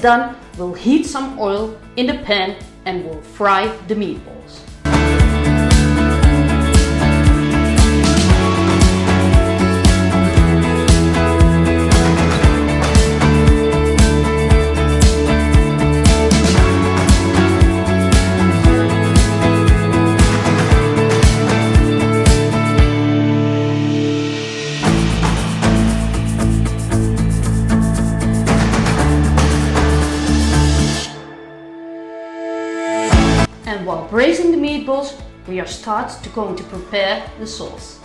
done, we'll heat some oil in the pan and we'll fry the meatballs. And while braising the meatballs, we are going to prepare the sauce.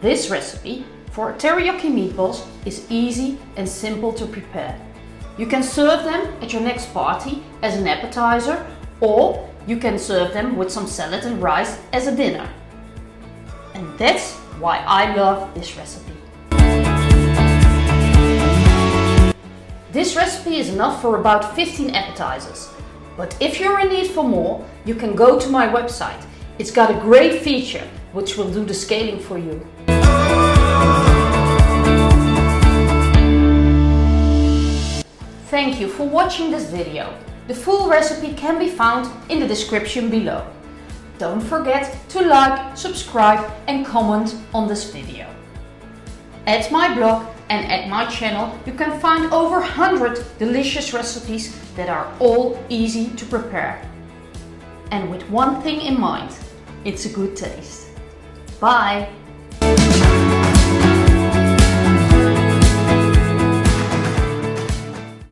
This recipe for teriyaki meatballs is easy and simple to prepare. You can serve them at your next party as an appetizer, or you can serve them with some salad and rice as a dinner. And that's why I love this recipe. This recipe is enough for about 15 appetizers. But if you're in need for more, you can go to my website. It's got a great feature which will do the scaling for you. Thank you for watching this video. The full recipe can be found in the description below. Don't forget to like, subscribe and comment on this video. At my blog and at my channel you can find over 100 delicious recipes that are all easy to prepare. And with one thing in mind, it's a good taste. Bye!